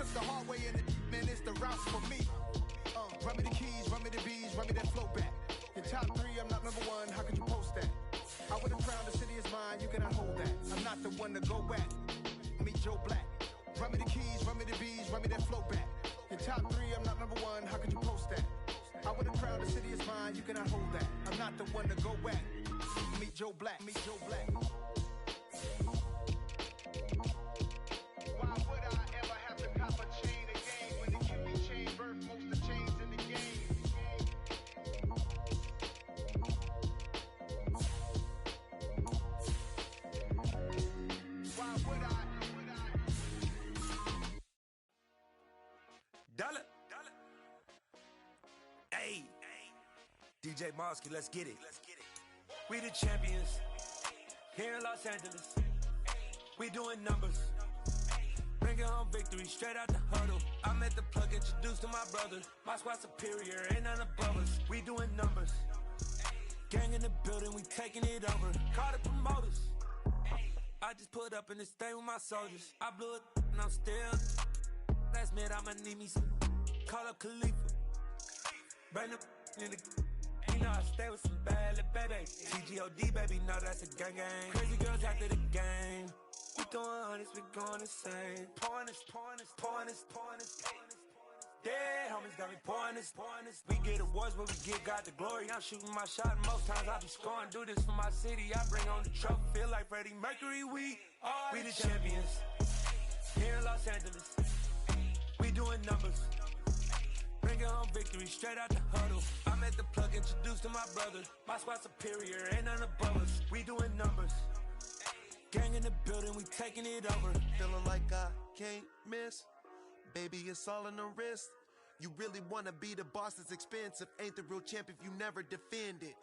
learned the hard way, and man, it's the routes for me. Run me the keys, run me the bees, run me that flow back. Your top three, I'm not number one, how could you post that? I would have crowned the city is mine, you cannot hold that. I'm not the one to go back. Meet Joe Black. Run me the keys, run me the bees, run me that flow back. Your top three, I'm not number one, how could you post that? I would have crowned the city is mine, you cannot hold that. I'm not the one to go back. Meet Joe Black, meet Joe Black. Why would I ever have to cop a chain again when the QB chain birth most of the chains in the game? Why would I? Dollar. Hey, DJ Mosky, let's get it. We the champions here in Los Angeles. We doing numbers. Bringing home victory straight out the huddle. I'm at the plug, introduced to my brother. My squad superior, ain't none above us. We doing numbers. Gang in the building, we taking it over. Call the promoters. I just put up in this thing with my soldiers. I blew it and I'm still. Last minute I'ma need me some. Call up Khalifa. Bring them in the. You know I stay with some bad little baby. TGOD baby, know that's a gang gang. Crazy girls after the game. We throwing hundreds, we going insane. Pouring this. Dead homies got me pouring this. We get awards, but we give God the glory. I'm shooting my shot, and most times I be scoring. Do this for my city, I bring on the trophy. Feel like Freddie Mercury, we the champions here in Los Angeles. We doing numbers. Bringing home victory straight out the huddle. I'm at the plug, introduced to my brother. My squad superior, ain't none above us. We doing numbers. Gang in the building, we taking it over. Feeling like I can't miss. Baby, it's all in the wrist. You really wanna be the boss, it's expensive. Ain't the real champ if you never defend it.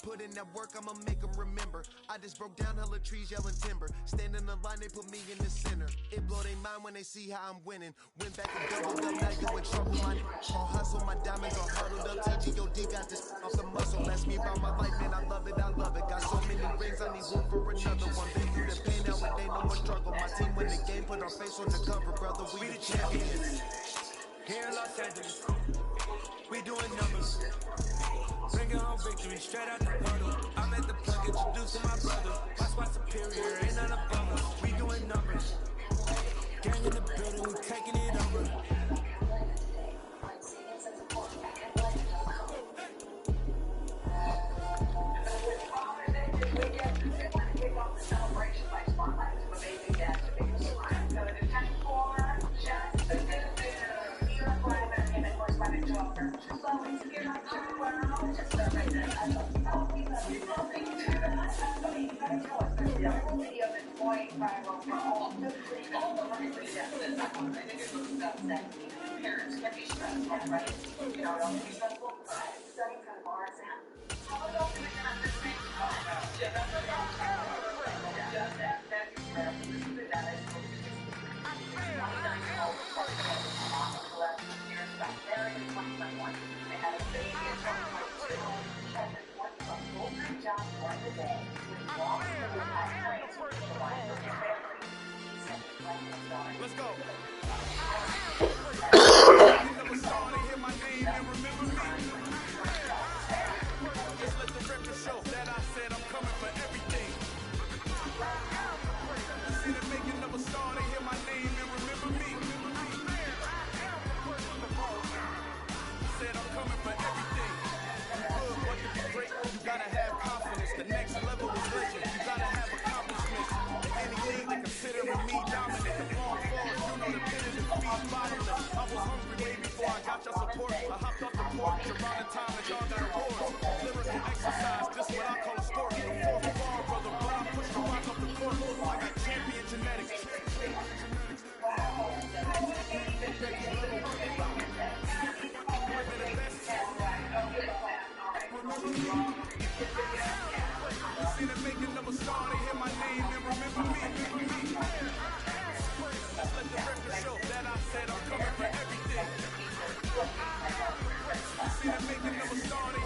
Put in that work, I'ma make them remember. I just broke down hella trees, yelling timber. Stand in the line, they put me in the center. It blow their mind when they see how I'm winning. Went back and doubled up, now you in trouble. All hustle, my diamonds are huddled up. TGOD got this off the muscle. Ask me about my life, man, I love it. Got so many rings, I need room for another one. Been through the pain, now it ain't no more struggle. My team win the game, put our face on the cover, brother. We the champions here in Los Angeles. We doing numbers. Bringing home victory straight out the huddle. I'm at the plug, introduced to my brother. My squad superior, ain't none above us. We doing numbers. Gang in the building, we taking it over. Let's go. Just let the record show that I said I'm coming for everything. See the making of a star, they hear my name and remember me. Said I'm coming for everything. Good, but to be great, you gotta have confidence. The next level is legend. You gotta have accomplishments. Anything to considering me dominant. The long falls, you know the pit of the feet bottomless. I was hungry way before I got your support. I hopped off the porch around the time that y'all got awards. Lyrical exercise, this what I call a sport. The fourth bar, brother, but I push the rock off the court. I got champion genetics. See the making of a star, they hear my name and remember me. Let's let the record show that I said I'm coming for everything. See the making of a star, they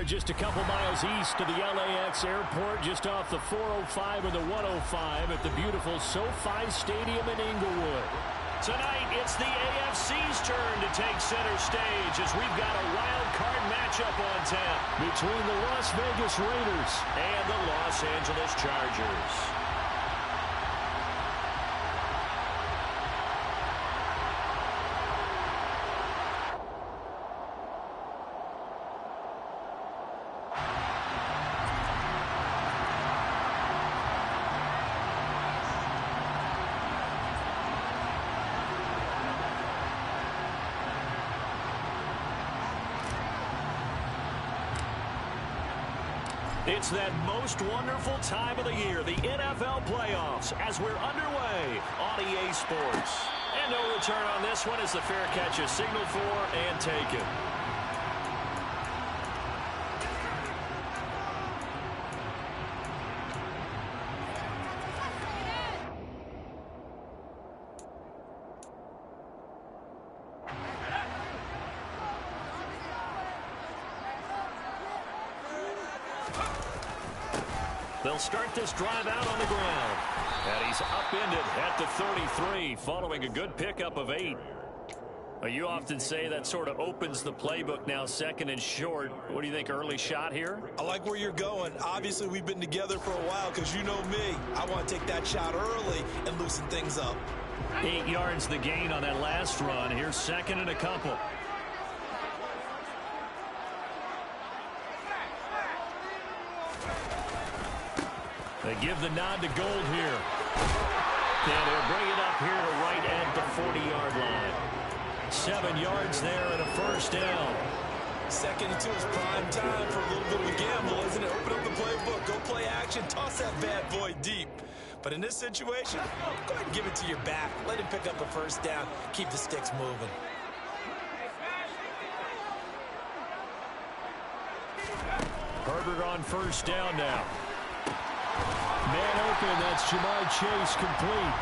are just a couple miles east of the LAX airport, just off the 405 and the 105 at the beautiful SoFi Stadium in Inglewood. Tonight, it's the AFC's turn to take center stage as we've got a wild card matchup on tap between the Las Vegas Raiders and the Los Angeles Chargers. It's that most wonderful time of the year, the NFL playoffs, as we're underway on EA Sports. And no return on this one as the fair catch is signaled for and taken. They'll start this drive out on the ground. And he's upended at the 33 following a good pickup of 8. You often say that sort of opens the playbook now, second and short. What do you think, early shot here? I like where you're going. Obviously, we've been together for a while because you know me. I want to take that shot early and loosen things up. 8 yards the gain on that last run. Here's second and a couple. They give the nod to Gold here. And they'll bring it up here to right at the 40-yard line. 7 yards there and a first down. Second and 2 is prime time for a little bit of a gamble, isn't it? Open up the playbook, go play action, toss that bad boy deep. But in this situation, go ahead and give it to your back. Let him pick up a first down. Keep the sticks moving. Herbert on first down now. Man open, that's Jamar Chase complete.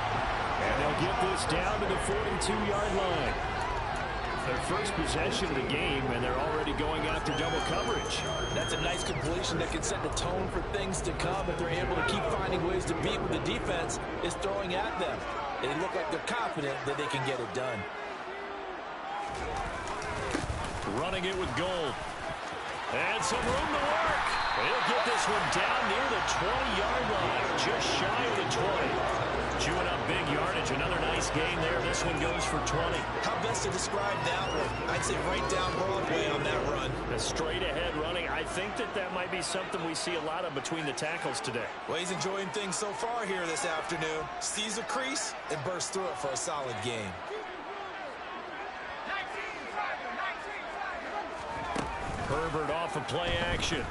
And they'll get this down to the 42-yard line. Their first possession of the game, and they're already going after double coverage. That's a nice completion that can set the tone for things to come if they're able to keep finding ways to beat what the defense is throwing at them. They look like they're confident that they can get it done. Running it with Gold. And some room to work. He'll get this one down near the 20-yard line, just shy of the 20. Chewing up big yardage. Another nice gain there. This one goes for 20. How best to describe that one? I'd say right down Broadway on that run. A straight-ahead running. I think that might be something we see a lot of between the tackles today. Well, he's enjoying things so far here this afternoon. Sees a crease and bursts through it for a solid gain. Herbert off of play action.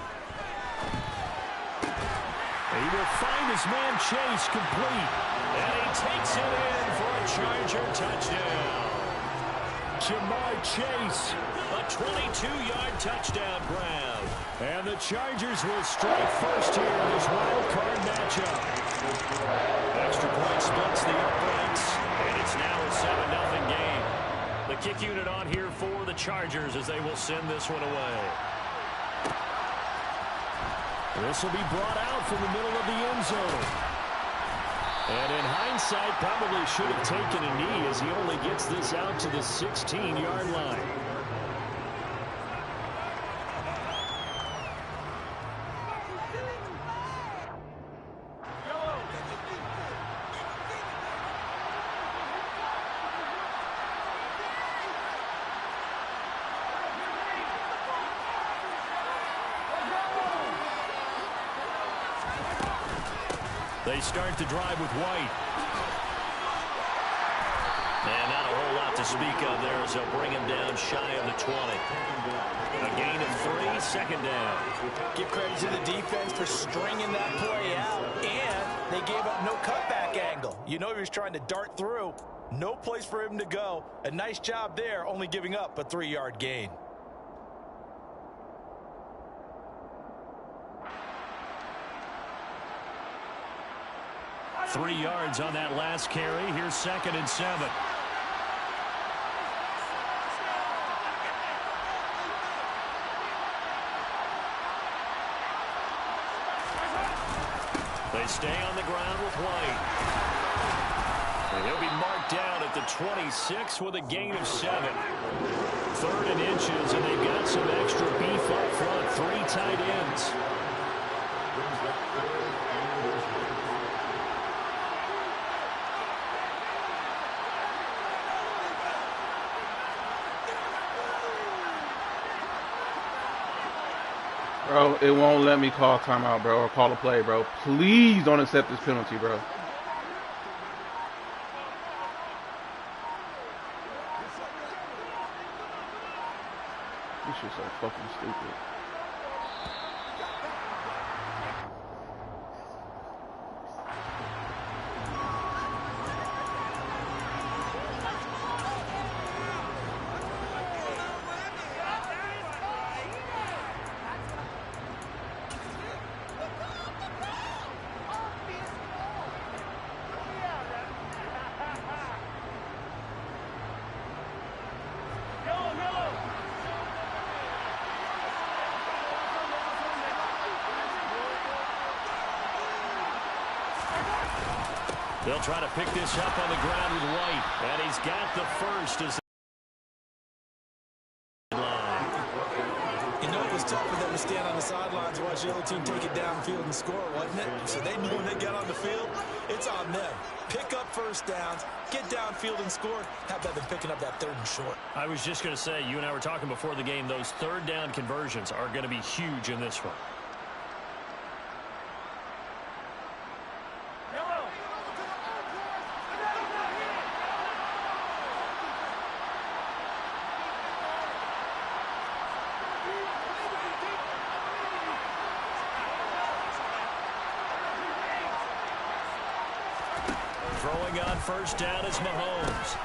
He will find his man Chase complete. And he takes it in for a Charger touchdown. Jamar Chase, a 22-yard touchdown grab. And the Chargers will strike first here in this wild card matchup. Extra point splits the uprights. And it's now a 7-0 game. The kick unit on here for the Chargers as they will send this one away. This will be brought out from the middle of the end zone. And in hindsight, probably should have taken a knee as he only gets this out to the 16-yard line. They start the drive with White. And not a whole lot to speak of there as they'll bring him down shy of the 20. A gain of 3, second down. Give credit to the defense for stringing that play out, and they gave up no cutback angle. You know he was trying to dart through. No place for him to go. A nice job there, only giving up a 3-yard gain. Three yards on that last carry. Here's second and 7. stay on the ground with White. And he'll be marked down at the 26 with a gain of 7. 3rd and inches, and they've got some extra beef up front. 3 tight ends. Bro, it won't let me call timeout, bro, or call a play, bro. Please don't accept this penalty, bro. This shit's so fucking stupid. They'll try to pick this up on the ground with White, and he's got the first as You know, it was tough for them to stand on the sidelines and watch the other team take it downfield and score, wasn't it? So they knew when they got on the field, it's on them. Pick up first downs, get downfield and score. How about them picking up that 3rd and short? I was just going to say, you and I were talking before the game, those 3rd down conversions are going to be huge in this one. Throwing on first down is Mahomes.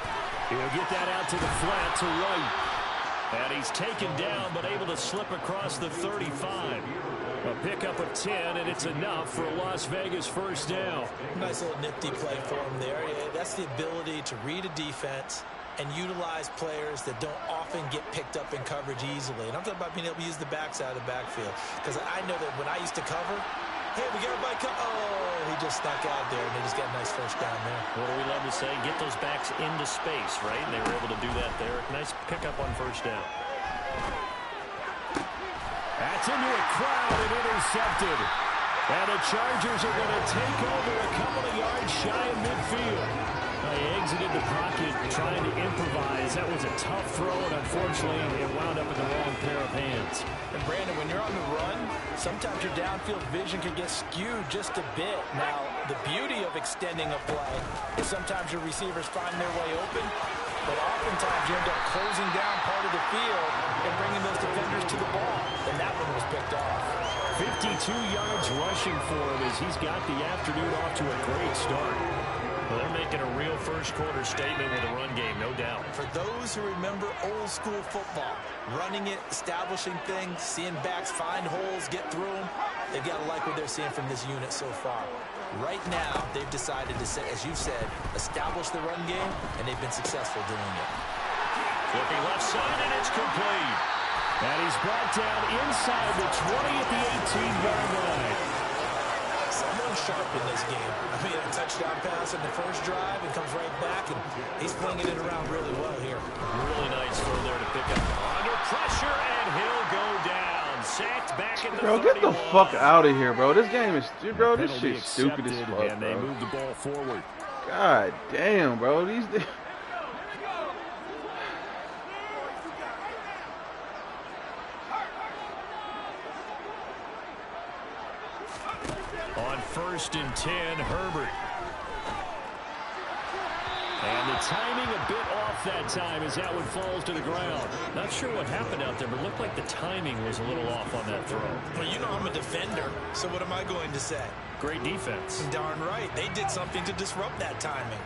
He'll get that out to the flat to White. And he's taken down but able to slip across the 35. A pickup of 10, and it's enough for a Las Vegas first down. Nice little nifty play for him there. Yeah, that's the ability to read a defense and utilize players that don't often get picked up in coverage easily. And I'm talking about being able to use the backside of the backfield. Because I know that when I used to cover, hey, we got everybody oh, he just snuck out there, and they just got a nice first down there. What do we love to say? Get those backs into space, right? And they were able to do that there. Nice pickup on first down. That's into a crowd and intercepted. And the Chargers are going to take over a couple of yards shy of midfield. They exited the pocket trying to improvise. That was a tough throw, and unfortunately, it wound up in the wrong pair of hands. And Brandon, when you're on the run, sometimes your downfield vision can get skewed just a bit. Now, the beauty of extending a play is sometimes your receivers find their way open, but oftentimes you end up closing down part of the field and bringing those defenders to the ball. And that one was picked off. 52 yards rushing for him as he's got the afternoon off to a great start. Well, they're making a real first-quarter statement with a run game, no doubt. For those who remember old-school football, running it, establishing things, seeing backs find holes, get through them, they've got to like what they're seeing from this unit so far. Right now, they've decided to, as you said, establish the run game, and they've been successful doing it. Looking left side, and it's complete. And he's brought down inside the 20 at the 18-yard line. Someone sharp in this game. I mean, a touchdown pass in the first drive and comes right back, and he's flinging it around really well here. Really nice throw there to pick up. Under pressure, and he'll go down. Sacked back in the 31. Bro, get the fuck out of here, bro. This game is, bro, this shit's stupid as fuck, and they move the ball forward. God damn, bro. These... On 1st and 10, Herbert. And the timing a bit off that time as that one falls to the ground. Not sure what happened out there, but it looked like the timing was a little off on that throw. Well, you know I'm a defender, so what am I going to say? Great defense. Darn right. They did something to disrupt that timing.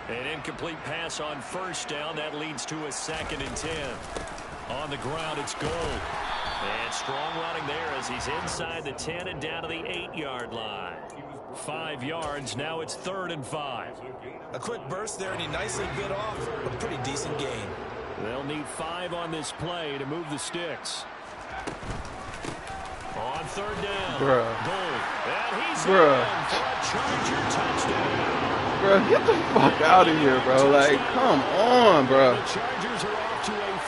An incomplete pass on first down. That leads to a 2nd and 10. On the ground, it's Gold. And strong running there as he's inside the 10 and down to the 8-yard line. 5 yards. Now it's 3rd and 5. A quick burst there, and he nicely bit off a pretty decent gain. They'll need 5 on this play to move the sticks. On third down. Bruh. Goal. And he's Bruh. in for a Charger touchdown. Bro, get the fuck out of here, bro. Like, come on, bro. The Chargers are off to a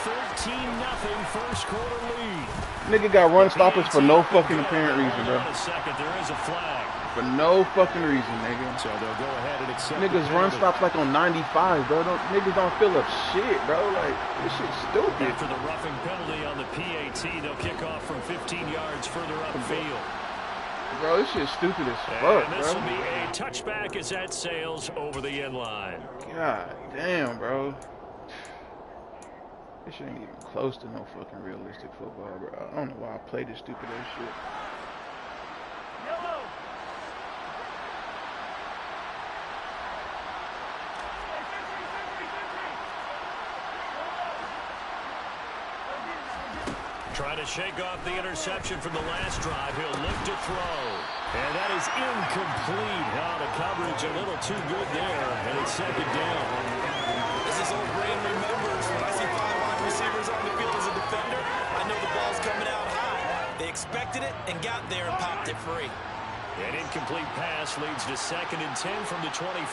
13-0 first quarter lead. Nigga got run stoppers for no fucking apparent reason, bro. There is a flag. For no fucking reason, nigga. So they'll go ahead and accept. Niggas run stops like on 95, bro. Niggas don't fill up shit, bro. Like, this shit's stupid. After the roughing penalty on the PAT, they'll kick off from 15 yards further upfield. Bro, this shit's stupid as fuck, and this bro. will be a touchback as that sails over the end line. God damn, bro. This shit ain't even close to no fucking realistic football, bro. I don't know why I play this stupid ass shit. Trying to shake off the interception from the last drive. He'll look to throw. And that is incomplete. Out of coverage, a little too good there. And it's second down. This is old brain remembers. When I see 5 wide receivers on the field as a defender, I know the ball's coming out high. They expected it and got there and popped it free. An incomplete pass leads to 2nd and 10 from the 25.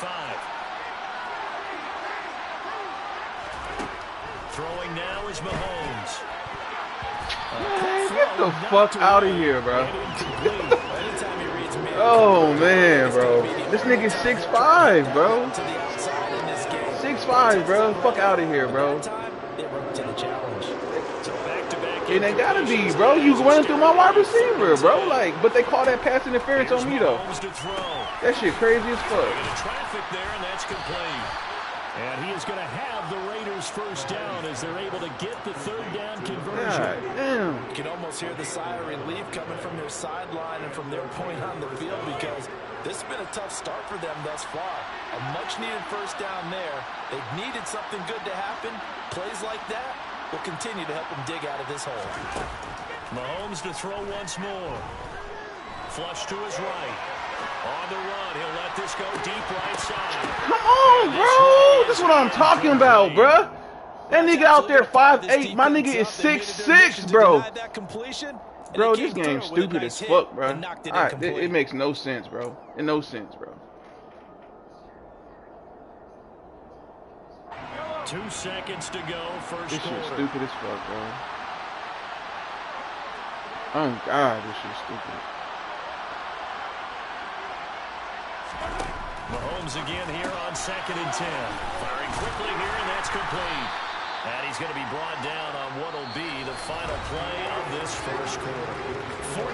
Throwing now is Mahomes. Man, get the fuck out of here, bro. Oh, man, bro. This nigga's 6'5", bro. 6'5", bro. Fuck out of here, bro. And they gotta be, bro. You running through my wide receiver, bro. Like, but they call that pass interference on me, though. That shit crazy as fuck. Traffic there, and that's complete. And he is going to have the Raiders first down as they're able to get the third down conversion. God damn. You can almost hear the sigh of relief coming from their sideline and from their point on the field because this has been a tough start for them thus far. A much-needed first down there. They've needed something good to happen. Plays like that will continue to help them dig out of this hole. Mahomes to throw once more. Flush to his right. On the run, he'll let this go deep right side. Come on, bro. This is what I'm talking about, bro. That nigga out there 5'8". My nigga is 6'6", bro. Bro, this game's stupid as fuck, bro. Alright, it makes no sense, bro. It no sense, bro. 2 seconds to go, first This quarter. shit's stupid as fuck, bro. Oh God, this shit's stupid. Mahomes again here on 2nd and 10. Firing quickly here, and that's complete. And he's going to be brought down on what will be the final play of this first quarter.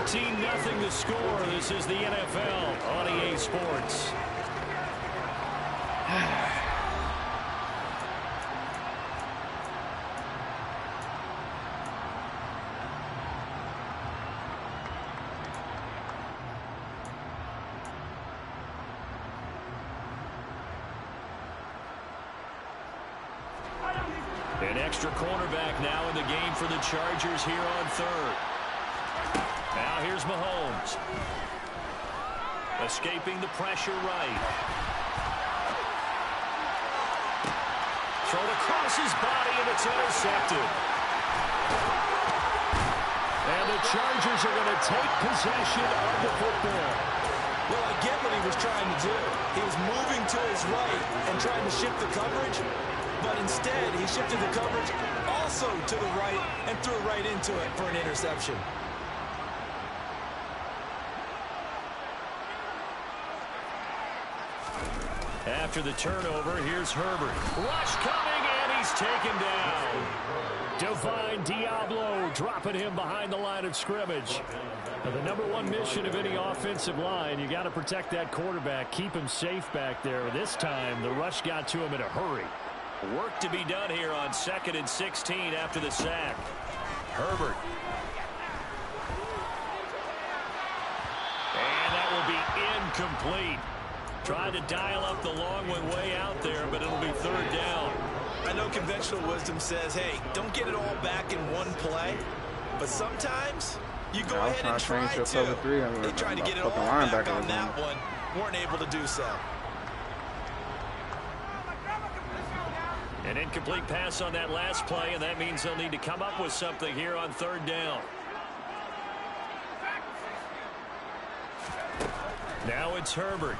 14-0 the score. This is the NFL on EA Sports. An extra cornerback now in the game for the Chargers here on third. Now here's Mahomes. Escaping the pressure right. Thrown across his body and it's intercepted. And the Chargers are going to take possession of the football. Well, I get what he was trying to do. He was moving to his right and trying to shift the coverage. But instead, he shifted the coverage also to the right and threw right into it for an interception. After the turnover, here's Herbert. Rush coming, and he's taken down. Divine Diablo dropping him behind the line of scrimmage. Now, the number one mission of any offensive line, you got to protect that quarterback, keep him safe back there. This time, the rush got to him in a hurry. Work to be done here on 2nd and 16 after the sack. Herbert. And that will be incomplete. Tried to dial up the long one way out there, but it'll be third down. I know conventional wisdom says, hey, don't get it all back in one play. But sometimes you go ahead and try to. They tried to get it all back on that one. Weren't able to do so. An incomplete pass on that last play, and that means they'll need to come up with something here on third down. Now it's Herbert.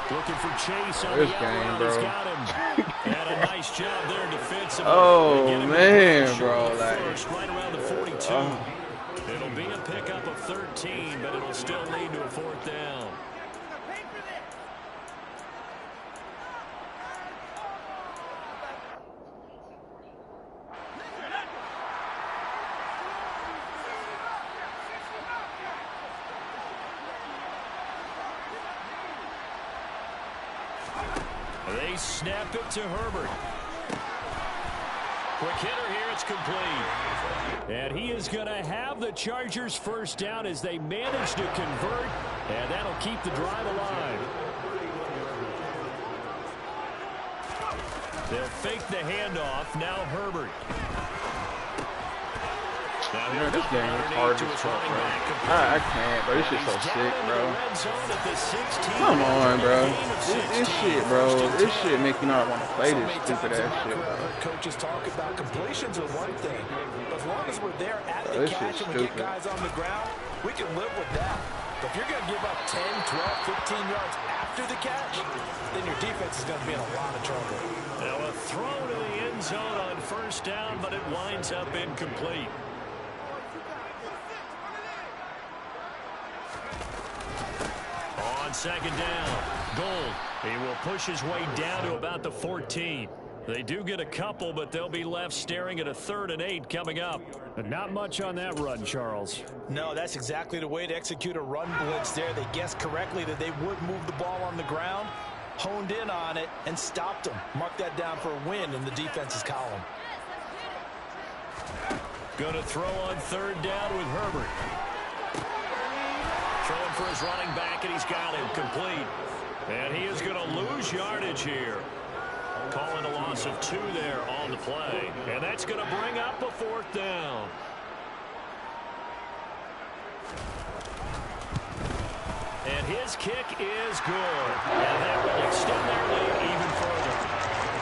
Looking for Chase on this the game, bro. He's bro. got him. And a nice job there defensively. Oh, man, bro. Like, first, right around the 42. It'll be a pickup of 13, but it'll still lead to a 4th down. They snap it to Herbert. Quick hitter here, it's complete. And he is going to have the Chargers first down as they manage to convert, and that'll keep the drive alive. They'll fake the handoff. Now Herbert. Man, this game is hard as fuck, bro. I can't, bro. This shit's so sick, bro. Come on, bro. This shit, bro. This shit make you not want to play this stupid ass shit, bro. Coaches talk about completions are one thing, but as long as we're there at the catch and we get guys on the ground, we can live with that. But if you're going to give up 10, 12, 15 yards after the catch, then your defense is going to be in a lot of trouble. Now a throw to the end zone on first down, but it winds up incomplete. On second down, Gold. He will push his way down to about the 14. They do get a couple, but they'll be left staring at a 3rd and 8 coming up. And not much on that run, Charles. No, that's exactly the way to execute a run blitz there. They guessed correctly that they would move the ball on the ground, honed in on it, and stopped them. Mark that down for a win in the defense's column. Going to throw on 3rd down with Herbert. Throwing for his running back, and he's got him complete. And he is going to lose yardage here. Calling a loss of 2 there on the play. And that's going to bring up a 4th down. And his kick is good. And that will extend their lead even further.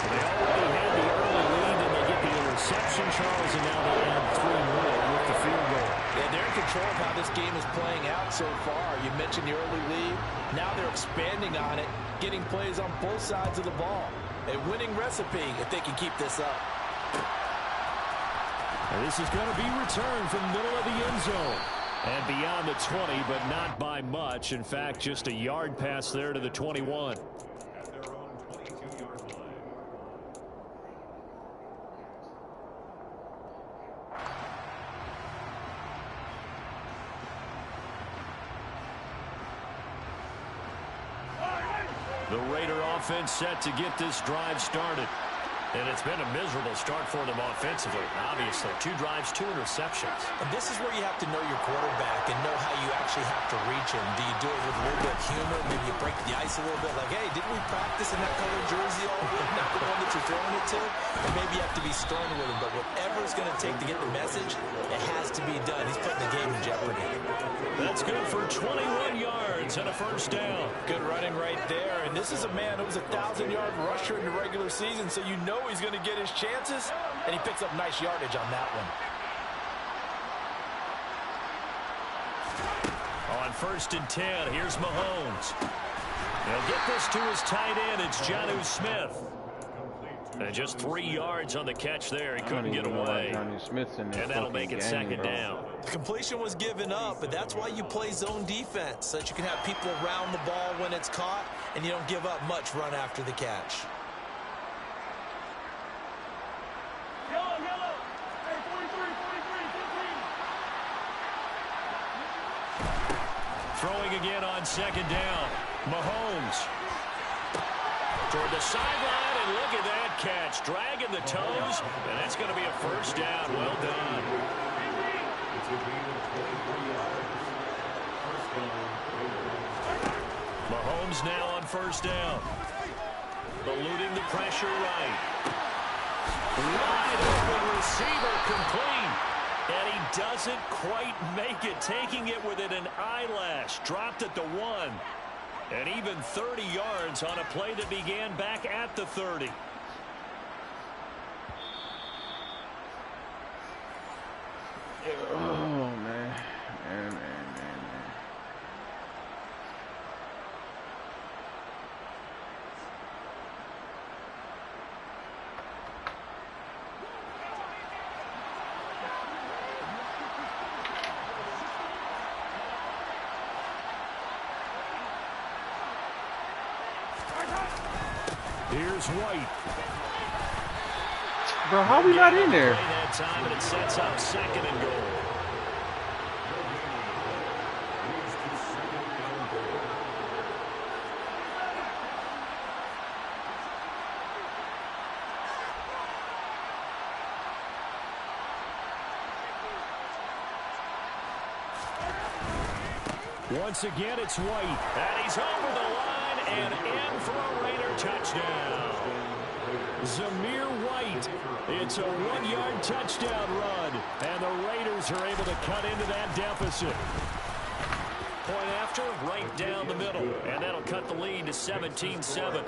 They already had the early lead, and they get the interception, Charles, and now they add 3 more with the field goal. Yeah, they're in control of how this game is playing out so far. You mentioned the early lead. Now they're expanding on it, getting plays on both sides of the ball. A winning recipe if they can keep this up. And this is going to be returned from the middle of the end zone. And beyond the 20, but not by much. In fact, just a yard pass there to the 21. The Raider offense set to get this drive started. And it's been a miserable start for them offensively. Obviously, 2 drives, 2 interceptions. And this is where you have to know your quarterback and know how you actually have to reach him. Do you do it with a little bit of humor? Maybe you break the ice a little bit. Like, hey, didn't we practice in that colored jersey all week? Not the one that you're throwing it to? And maybe you have to be stern with him. But whatever it's going to take to get the message, it has to be done. He's putting the game in jeopardy. That's good for 21 yards and a first down. Good running right there. And this is a man who was a 1,000-yard rusher in the regular season, so you know he's going to get his chances, and he picks up nice yardage on that one. On 1st and 10, here's Mahomes. They'll get this to his tight end. It's Jonnu Smith. And just 3 yards on the catch there. He couldn't get away. And that'll make it second down. The completion was given up, but that's why you play zone defense, so that you can have people around the ball when it's caught, and you don't give up much run after the catch. Throwing again on second down. Mahomes toward the sideline, and look at that catch. Dragging the toes, and that's going to be a first down. Well done. Mahomes now on first down. Eluding the pressure right. Wide open receiver complete. And he doesn't quite make it, taking it within an eyelash. Dropped at the 1. And even 30 yards on a play that began back at the 30. Oh, man. Man. Here's White. Bro, how we not in there? That time, and it sets up 2nd and goal. Once again, it's White. And he's over the line and in for a Raider touchdown. Zamir White. It's a 1-yard touchdown run. And the Raiders are able to cut into that deficit. Point after, right down the middle. And that'll cut the lead to 17-7.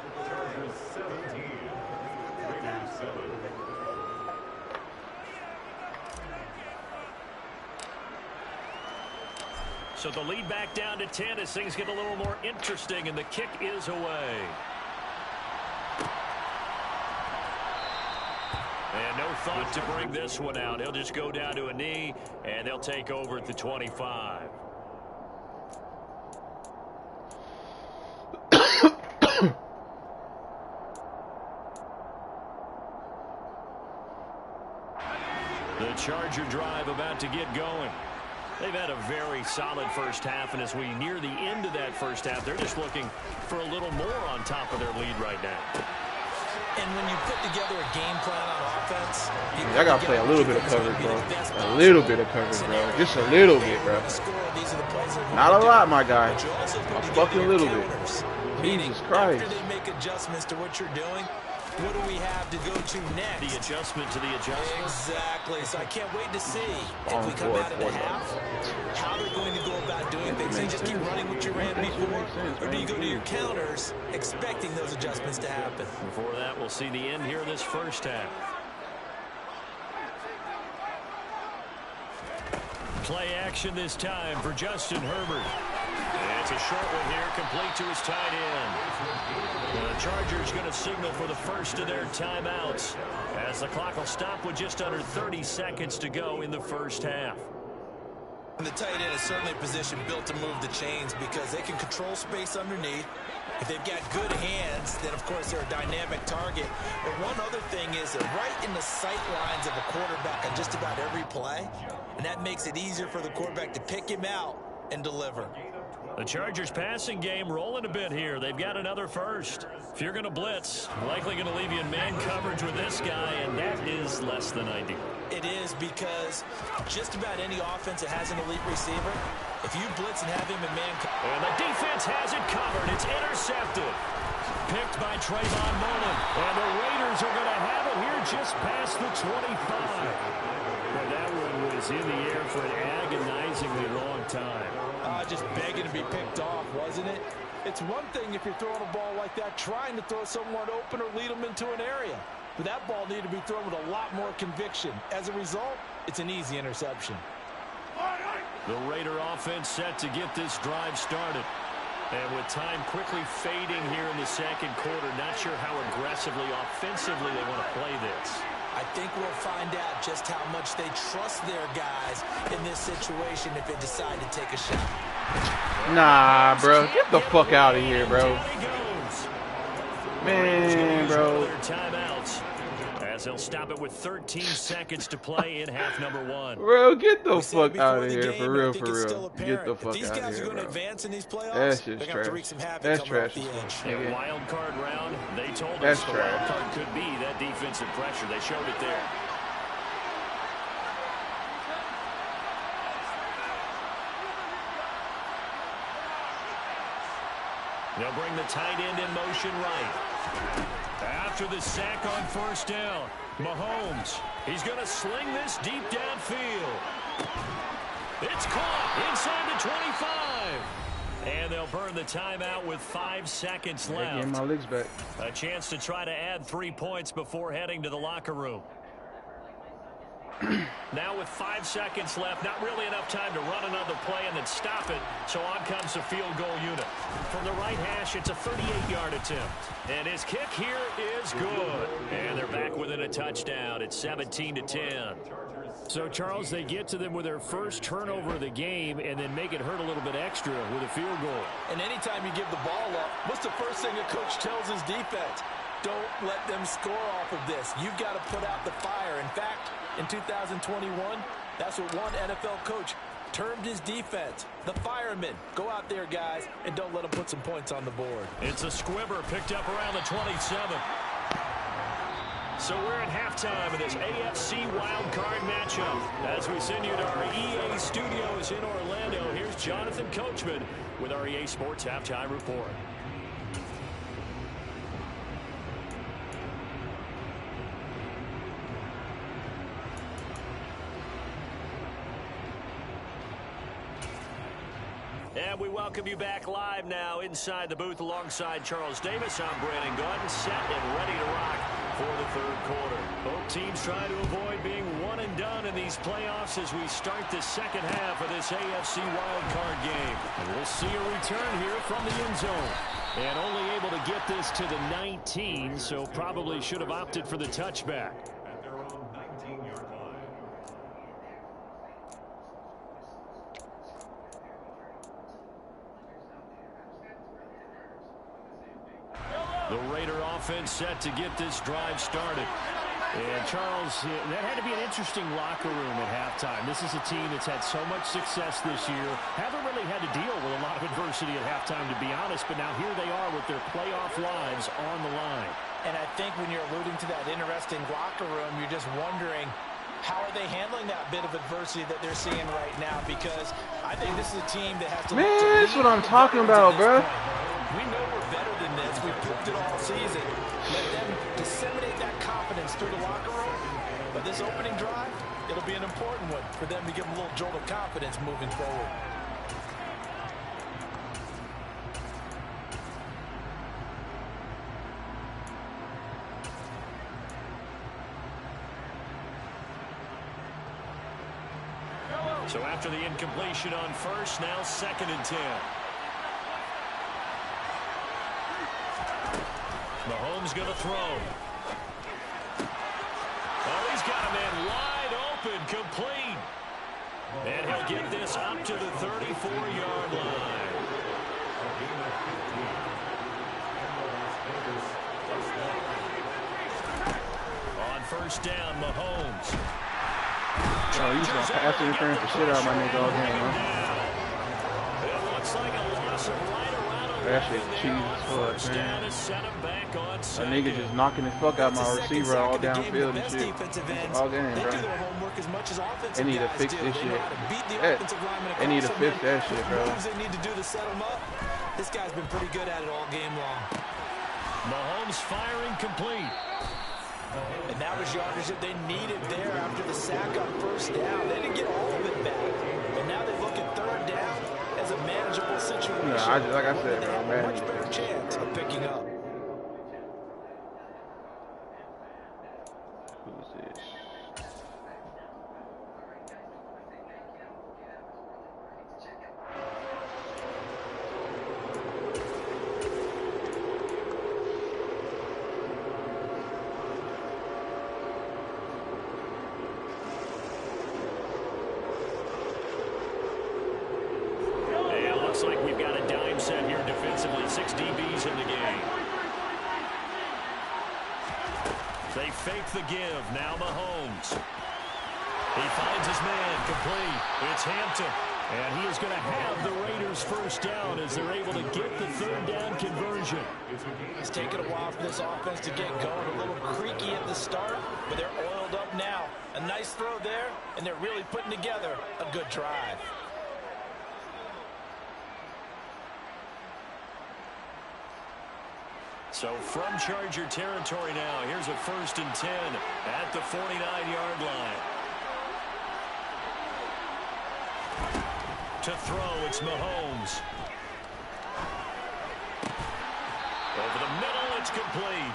So the lead back down to 10 as things get a little more interesting, and the kick is away. And no thought to bring this one out. He'll just go down to a knee, and they'll take over at the 25. The Charger drive about to get going. They've had a very solid first half, and as we near the end of that first half, they're just looking for a little more on top of their lead right now. And when you put together a game plan on offense, I got to play a little bit of coverage, bro. A little bit of coverage, bro. Just a little bit, bro. Not a lot, my guy. A fucking little bit. Jesus Christ. After they make adjustments to what you're doing, what do we have to go to next? The adjustment to the adjustment. Exactly. So I can't wait to see if we come out of the half, how they're going to go about doing things. Do you just keep running what you ran before, or do you go to your counters expecting those adjustments to happen? Before that, we'll see the end here of this first half. Play action this time for Justin Herbert. And it's a short one here, complete to his tight end. The Chargers going to signal for the first of their timeouts as the clock will stop with just under 30 seconds to go in the first half. And the tight end is certainly a position built to move the chains because they can control space underneath. If they've got good hands, then of course they're a dynamic target. But one other thing is they're right in the sight lines of a quarterback on just about every play. And that makes it easier for the quarterback to pick him out and deliver. The Chargers passing game rolling a bit here. They've got another first. If you're going to blitz, likely going to leave you in man coverage with this guy, and that is less than ideal. It is because just about any offense that has an elite receiver, if you blitz and have him in man coverage. And the defense has it covered. It's intercepted. Picked by Trayvon Mullen. And the Raiders are going to have it here just past the 25. Well, that one was in the air for an agonizingly long time. Just begging to be picked off, wasn't it? It's one thing if you're throwing a ball like that, trying to throw someone open or lead them into an area. But that ball needed to be thrown with a lot more conviction. As a result, it's an easy interception. The Raider offense set to get this drive started. And with time quickly fading here in the second quarter, not sure how aggressively, offensively they want to play this. I think we'll find out just how much they trust their guys in this situation if they decide to take a shot. Nah, bro. Get the fuck out of here, bro. Man, bro. Timeouts as they'll stop it with 13 seconds to play in half number one. Bro, get the fuck out of here. For real, for real. Get the fuck out of here, bro. That's just trash. That's trash. A wild card round, they told us the wild card could be that defensive pressure. They showed it there. They'll bring the tight end in motion right. After the sack on first down, Mahomes, he's going to sling this deep downfield. It's caught inside the 25. And they'll burn the timeout with 5 seconds left. Getting my legs back. A chance to try to add 3 points before heading to the locker room. Now with 5 seconds left, not really enough time to run another play and then stop it, so on comes the field goal unit. From the right hash, it's a 38-yard attempt. And his kick here is good. And they're back within a touchdown. It's 17-10. So, Charles, they get to them with their first turnover of the game and then make it hurt a little bit extra with a field goal. And anytime you give the ball up, what's the first thing a coach tells his defense? don't let them score off of this. You've got to put out the fire. In fact, in 2021, that's what one NFL coach termed his defense, the firemen. Go out there, guys, and don't let them put some points on the board. It's a squibber picked up around the 27. So we're at halftime of this AFC wildcard matchup. As we send you to our EA studios in Orlando, here's Jonathan Coachman with our EA Sports Halftime Report. And we welcome you back live now inside the booth alongside Charles Davis. I'm Brandon Gordon, set and ready to rock for the third quarter. Both teams trying to avoid being one and done in these playoffs as we start the second half of this AFC wildcard game. And we'll see a return here from the end zone. And only able to get this to the 19, so probably should have opted for the touchback. At their own 19-yard line. The Raider offense set to get this drive started. And Charles, that had to be an interesting locker room at halftime. This is a team that's had so much success this year. Haven't really had to deal with a lot of adversity at halftime, to be honest. But now here they are with their playoff lives on the line. And I think when you're alluding to that interesting locker room, you're just wondering, how are they handling that bit of adversity that they're seeing right now? Because I think this is a team that has to... Man, that's what I'm talking about, bro. We know we're better than this. We've proved it all season. Let them disseminate that confidence through the locker room. But this opening drive, it'll be an important one for them to give them a little jolt of confidence moving forward. So after the incompletion on first, now 2nd and 10. Mahomes going to throw. Oh, he's got a man wide open, complete. And he'll get this up to the 34-yard line. On first down, Mahomes. Oh, he's going to pass interference the shit out of my nigga all game, man. It looks like a loss of right around That shit cheese as fuck, man. That nigga just knocking the fuck out my receiver all downfield and shit. All game, bro. They need to fix this shit. They need to fix that shit, bro. This guy's been pretty good at it all game long. Mahomes firing complete. And that was yardage that they needed there after the sack on first down. They didn't get all of it back. And now they look at third down as a manageable situation. Yeah, like I said, bro, man. Much better chance of picking up. Who's this? Like we've got a dime set here defensively. 6 DBs in the game. They fake the give. Now Mahomes. He finds his man complete. It's Hampton. And he is going to have the Raiders first down as they're able to get the third down conversion. It's taken a while for this offense to get going. A little creaky at the start, but they're oiled up now. A nice throw there, and they're really putting together a good drive. So from Charger territory now, here's a 1st and 10 at the 49-yard line. To throw, it's Mahomes. Over the middle, it's complete.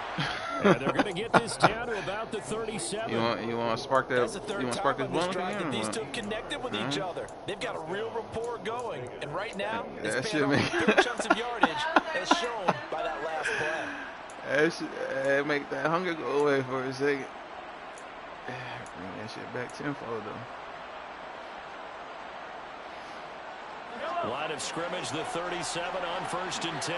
And they're going to get this down to about the 37. You want to spark that? You want to spark this ball again? These two connected with each other. They've got a real rapport going. And right now, that this shit big chunks of yardage as shown by that last play. That make that hunger go away for a second. Bring that shit back tenfold though. Line of scrimmage, the 37 on 1st and 10.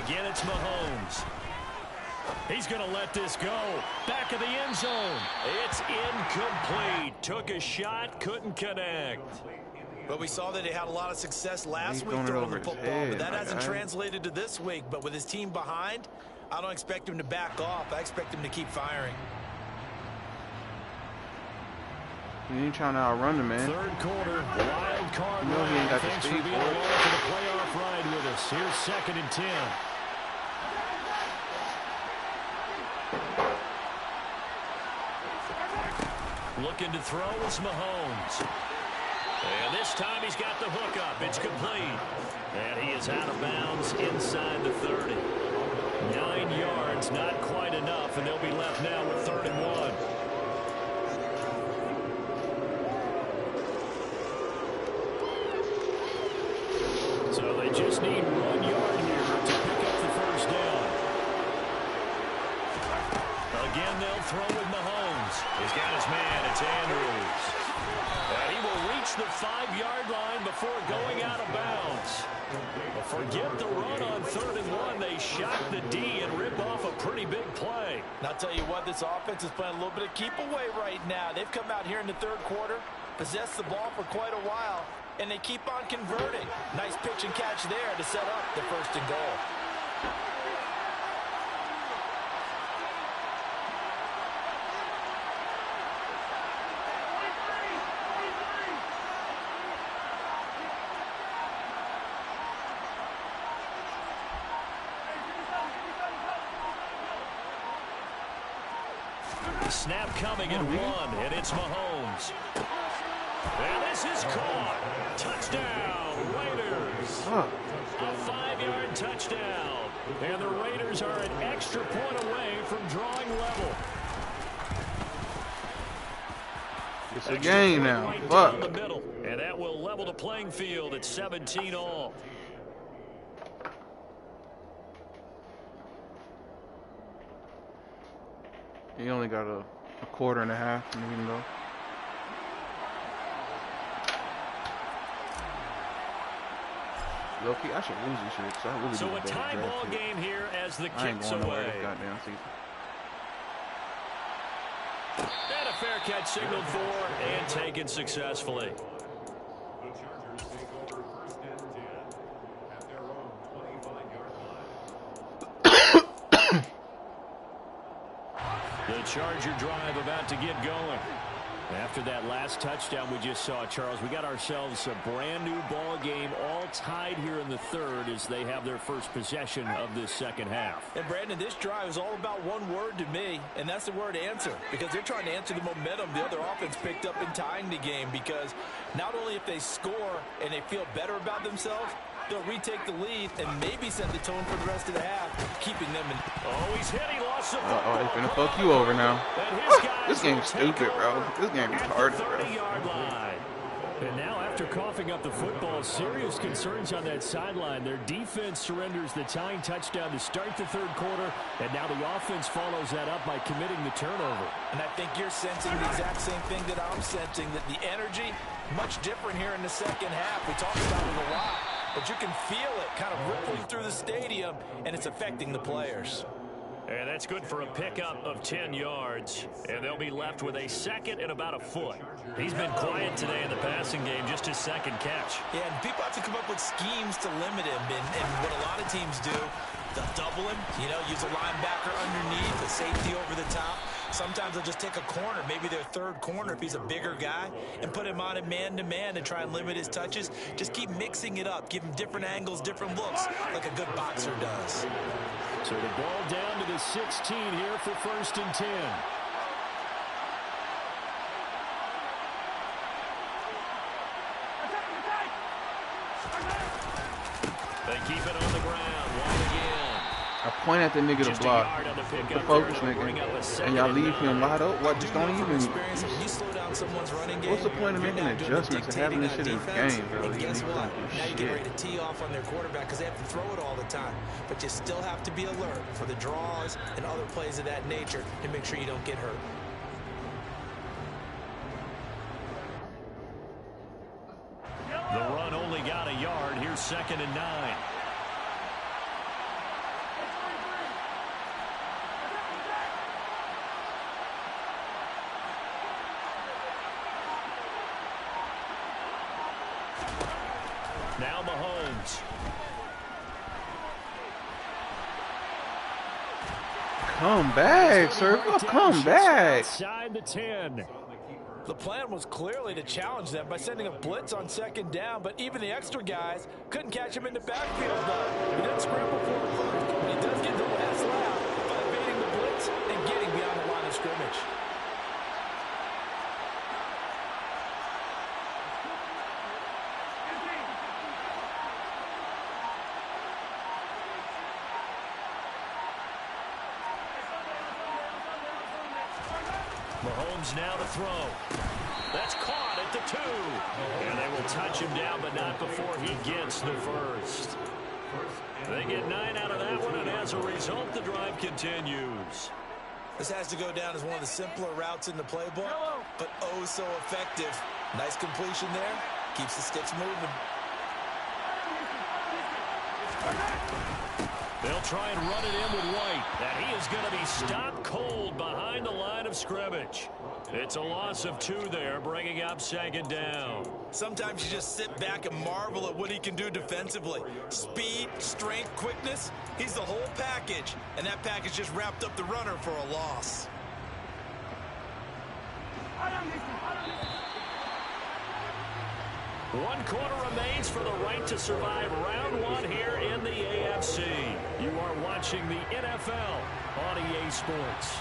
Again, it's Mahomes. He's going to let this go. Back of the end zone. It's incomplete. Took a shot, couldn't connect. But we saw that he had a lot of success last week throwing it throwing over the his football, head, but that my hasn't guy. translated to this week. But with his team behind, I don't expect him to back off. I expect him to keep firing. He ain't trying to outrun him, man. Third quarter, wild card You know he ain't got the Thanks speed for being for it. along for the playoff ride with us. Here's 2nd and 10. Looking to throw is Mahomes. And this time he's got the hook up. It's complete. And he is out of bounds inside the 30. 9 yards, not quite enough, and they'll be left now with 3rd and 1. So they just need 1 yard here to pick up the first down. Again, they'll throw with Mahomes. He's got his man. It's Andrews. And he will reach the 5-yard line before going out of bounds. But forget the run on 3rd and 1. They shock the D and rip off a pretty big play. And I'll tell you what, this offense is playing a little bit of keep away right now. They've come out here in the 3rd quarter, possessed the ball for quite a while, and they keep on converting. Nice pitch and catch there to set up the 1st and goal. Snap coming at 1, and it's Mahomes. And this is caught. Touchdown, Raiders. A 5-yard touchdown. And the Raiders are an extra point away from drawing level. It's a game now. Right Fuck. down the middle. And that will level the playing field at 17 all. He only got a quarter and a half, even though. Low-key, I should lose this shit, so I really So do a better tie draft ball shit. game here as the I ain't kicks going nowhere away. this goddamn season. And a fair catch signaled for and taken successfully. The Chargers take over 1st and 10 at their own 25-yard line. The Charger drive about to get going. After that last touchdown we just saw, Charles, we got ourselves a brand new ball game, all tied here in the 3rd as they have their first possession of this 2nd half. And Brandon, this drive is all about one word to me, and that's the word answer, because they're trying to answer the momentum the other offense picked up in tying the game, because not only if they score and they feel better about themselves, they'll retake the lead and maybe set the tone for the rest of the half, keeping them in. Oh, he's hit. He lost the football. Oh, they finna fuck you over now. And his guys This game's will take stupid, bro. over This game at retarded, the bro. 30-yard line. And now after coughing up the football, serious concerns on that sideline. Their defense surrenders the tying touchdown to start the 3rd quarter, and now the offense follows that up by committing the turnover. And I think you're sensing the exact same thing that I'm sensing, that the energy, much different here in the 2nd half. We talked about it a lot, but you can feel it kind of rippling through the stadium, and it's affecting the players. And that's good for a pickup of 10 yards. And they'll be left with a 2nd and about a foot. He's been quiet today in the passing game, just his 2nd catch. Yeah, and people have to come up with schemes to limit him. And what a lot of teams do, they'll double him, use a linebacker underneath, a safety over the top. Sometimes they'll just take a corner, maybe their 3rd corner if he's a bigger guy, and put him on a man-to-man to try and limit his touches. Just keep mixing it up, give him different angles, different looks, like a good boxer does. So the ball down to the 16 here for 1st and 10. They keep it on the ground. Wide again. I point at the nigga to Just a block. yard on the The pickup focus there. Bring up a nigga. 2nd And y'all and leave 9. him wide open. What? Just don't even. Experience, when you slow down someone's running game, What's the point of you're making not doing the adjustments and having this dictating shit on in the defense, game, bro? And You guess niggas what? don't do Now you get shit. ready to tee off on their quarterback because they have to throw it all the time. But you still have to be alert for the draws and other plays of that nature to make sure you don't get hurt. The run only got a yard. Here's 2nd and 9. Now Mahomes. Come back, sir. Oh, come back. Outside the 10. The plan was clearly to challenge them by sending a blitz on second down, but even the extra guys couldn't catch him in the backfield. He didn't scramble for it first, but he does get the last lap by evading the blitz and getting beyond the line of scrimmage. Mahomes now to throw. That's caught at the 2. And they will touch him down, but not before he gets the first. They get 9 out of that one, and as a result, the drive continues. This has to go down as one of the simpler routes in the playbook, but oh so effective. Nice completion there. Keeps the sticks moving. They'll try and run it in with White. And he is going to be stopped cold behind the line of scrimmage. It's a loss of 2 there, bringing up second down. Sometimes you just sit back and marvel at what he can do defensively. Speed, strength, quickness. He's the whole package. And that package just wrapped up the runner for a loss. One quarter remains for the right to survive round 1 here in the AFC. You are watching the NFL on EA Sports.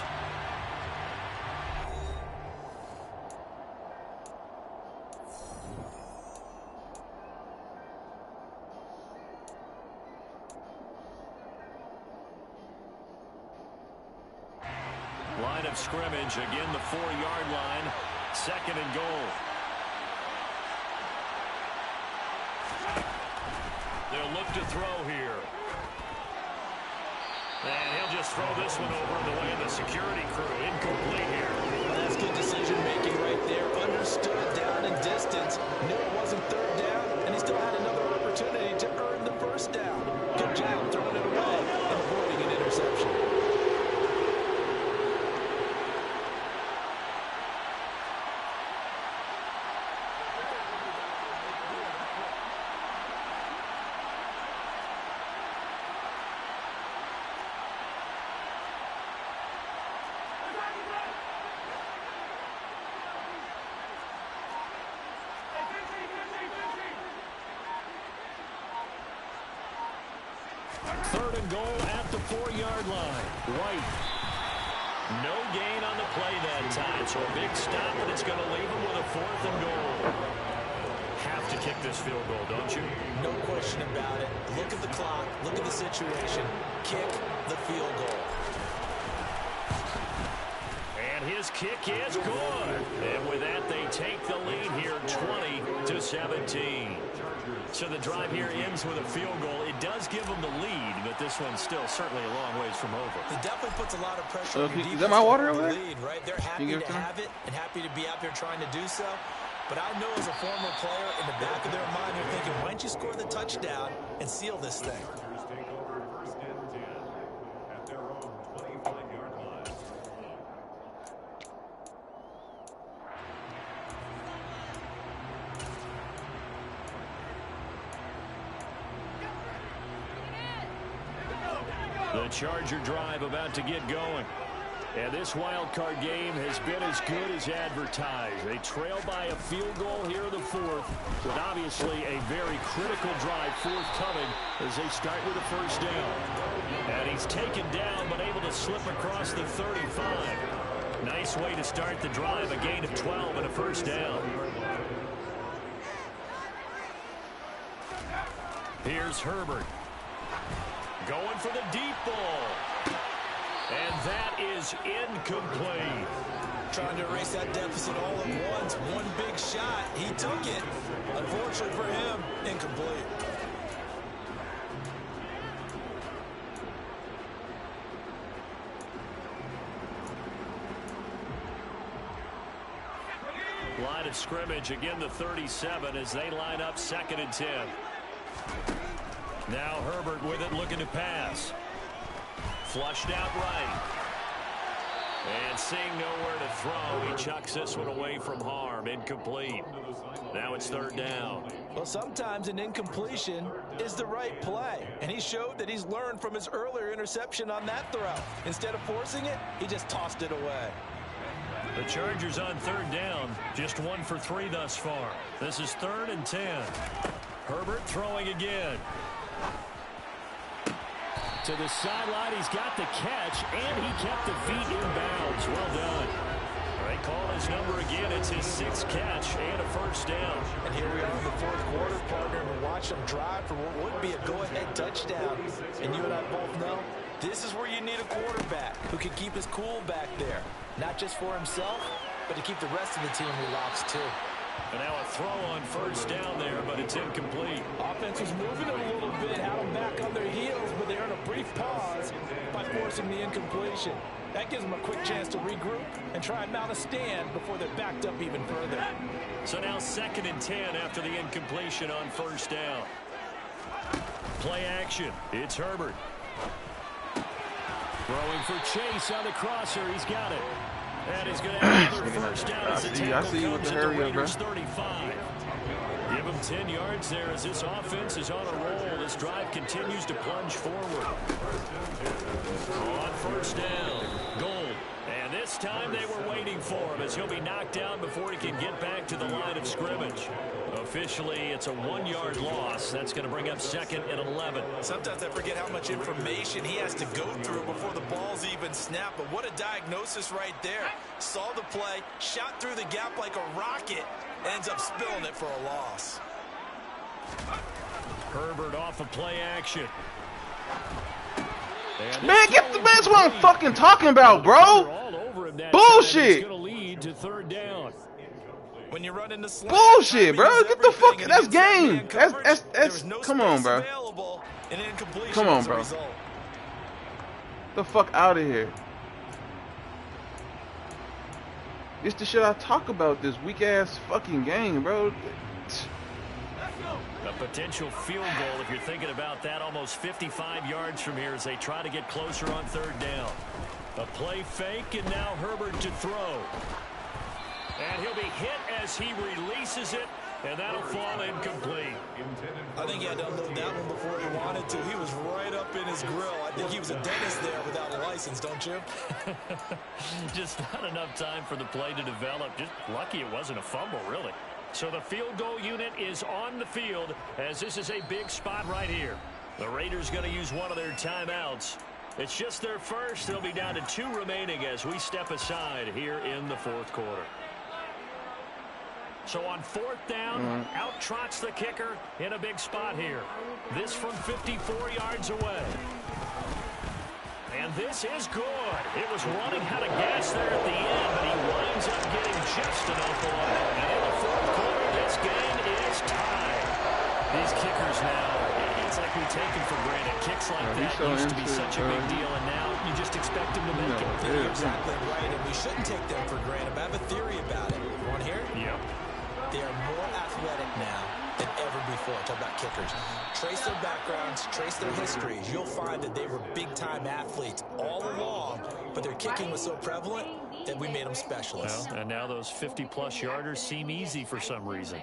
Line of scrimmage, again the 4-yard line, second and goal. They'll look to throw here. And he'll just throw this one over the way of the security crew. Incomplete here. Well, that's good decision-making right there. Understood down and distance. Knew it wasn't third down, and he still had another opportunity to earn the first down. Good job throwing it away and avoiding an interception. Third and goal at the 4-yard line. White. No gain on the play that time, so a big stop, but it's going to leave him with a 4th and goal. Have to kick this field goal, don't you? No question about it. Look at the clock. Look at the situation. Kick the field goal. And his kick is good. And with that, they take the lead here, 20-17. So the drive here ends with a field goal. It does give them the lead, but this one's still certainly a long ways from over. It definitely puts a lot of pressure on your defense. Is that my water over there? Lead, right? They're happy to have it and happy to be out there trying to do so. But I know as a former player, in the back of their mind, they're thinking, why don't you score the touchdown and seal this thing? Take over first and 10 at their own 25-yard line. The Charger drive about to get going. And this wild card game has been as good as advertised. They trail by a field goal here in the 4th, with obviously a very critical drive forthcoming as they start with a first down. And he's taken down, but able to slip across the 35. Nice way to start the drive, a gain of 12 and a first down. Here's Herbert. Going for the deep ball. And that is incomplete. Trying to erase that deficit all at once. One big shot. He took it. Unfortunately for him, incomplete. Line of scrimmage, again the 37 as they line up 2nd and 10. Now Herbert with it, looking to pass. Flushed out right. And seeing nowhere to throw, he chucks this one away from harm. Incomplete. Now it's third down. Well, sometimes an incompletion is the right play. And he showed that he's learned from his earlier interception on that throw. Instead of forcing it, he just tossed it away. The Chargers on third down, just 1 for 3 thus far. This is 3rd and 10. Herbert throwing again. To the sideline, he's got the catch, and he kept the feet in bounds. Well done. They call his number again. It's his 6th catch and a first down. And here we are in the 4th quarter, partner, and we're watching him drive for what would be a go-ahead touchdown. And you and I both know this is where you need a quarterback who can keep his cool back there. Not just for himself, but to keep the rest of the team relaxed, too. And now a throw on first down there, but it's incomplete. Offense was moving it a little bit, had them back on their heels, but they're in a brief pause by forcing the incompletion. That gives them a quick chance to regroup and try and mount a stand before they're backed up even further. So now 2nd and 10 after the incompletion on first down. Play action. It's Herbert. Throwing for Chase on the crosser. He's got it. And he's going to have another first down as the tackle comes into Raiders 35. Give him 10 yards there as this offense is on a roll. This drive continues to plunge forward. On first down, Gold. And this time they were waiting for him as he'll be knocked down before he can get back to the line of scrimmage. Officially, it's a 1-yard loss. That's going to bring up 2nd and 11. Sometimes I forget how much information he has to go through before the ball's even snapped. But what a diagnosis right there. Saw the play, shot through the gap like a rocket, ends up spilling it for a loss. Herbert off of play action. Man, that's what I'm fucking talking about, bro. Bullshit. Going to lead to third down. When you run into slant, bullshit, bro. Get the fuck. That's game. That's come on, bro. Come on, bro. Get the fuck out of here. It's the shit I talk about, this weak ass fucking game, bro. A potential field goal, if you're thinking about that, almost 55 yards from here as they try to get closer on third down. A play fake, and now Herbert to throw. And he'll be hit as he releases it, and that'll fall incomplete. I think he had to unload that one before he wanted to. He was right up in his grill. I think he was a dentist there without a license, don't you? Just not enough time for the play to develop. Just lucky it wasn't a fumble, really. So the field goal unit is on the field as this is a big spot right here. The Raiders going to use one of their timeouts. It's just their first. They'll be down to 2 remaining as we step aside here in the 4th quarter. So on 4th down, out trots the kicker in a big spot here. This from 54 yards away. And this is good. It was running out of gas there at the end, but he winds up getting just enough on it. And in the 4th quarter, this game is tied. These kickers now, it's like we take them for granted. Kicks like that used to be such a big deal, and now you just expect them to make it. You're exactly right, and we shouldn't take them for granted. But I have a theory about it. You want to hear it? Yep. They are more athletic now than ever before. Talk about kickers. Trace their backgrounds, trace their histories. You'll find that they were big-time athletes all along, but their kicking was so prevalent that we made them specialists. Well, and now those 50-plus yarders seem easy for some reason.